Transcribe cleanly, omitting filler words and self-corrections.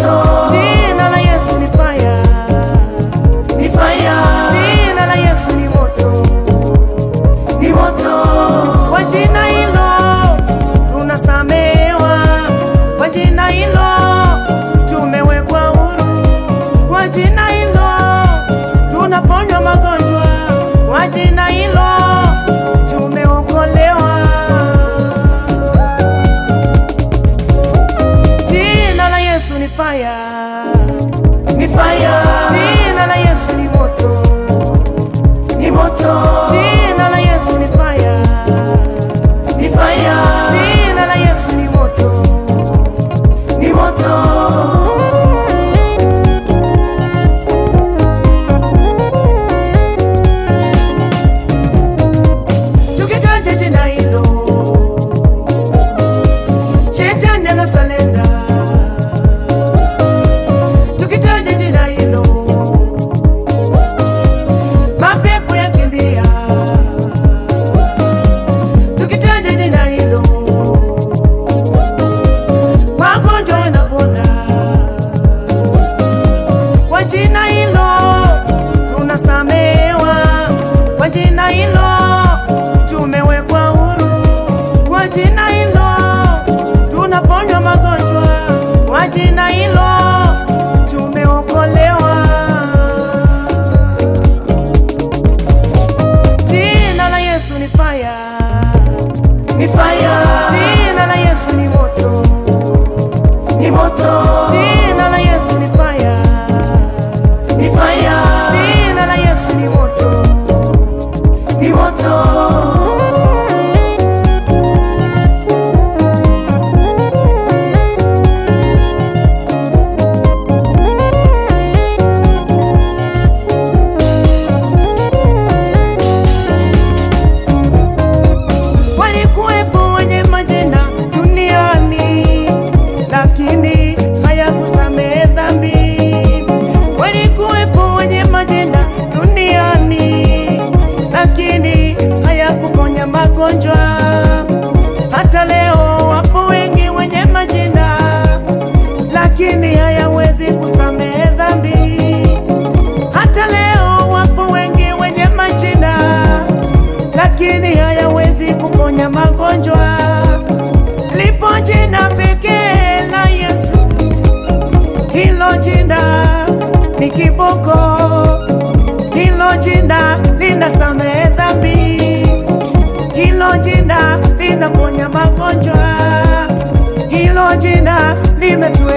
moto. Jina la Yesu ni fire, Ni fire. jina la Yesu ni moto, Ni moto. kwa jina hilo tunasamehewa, kwa jina hilo tumewekwa huru, kwa jina hilo tunaponywa magonjwa, kwa jina hilo tumeokolewa. Jina la Yesu ni fire, Ni fire. jina la Yesu ni moto, Ni moto. jina la Yesu ni fire, Ni fire. jina la Yesu ni moto, Ni moto. tukitaja jina hilo shetani anasalenda, tukitaja jina hilo mapepo yakimbia, tukitaja jina hilo magonjwa yanapona, kwa jina hilo tunasamehewa, kwa jina hilo tumewekwa huru, kwa jina hilo tunaponywa magonjwa, kwa jina hilo tumeokolewa. Jina la Yesu ni fire, Ni fire. jina la Yesu ni moto, Ni moto. jina la Yesu ni fire, Ni fire. jina la Yesu ni moto, Ni moto. walikuwepo wenye majina duniani lakini hayakusamehe dhambi, walikuwepo wenye majina duniani lakini hayakuponya magonjwa. Hata leo wapo wengi wenye majina lakini hayawezi kusamehe dhambi. Hata leo wapo wengi wenye majina lakini hayawezi kuponya magonjwa. Lipo jina pekee la Yesu, hilo jina ni kiboko, hilo jina linasamehe dhambi, hilo jina linaponya magonjwa, hilo jina limetu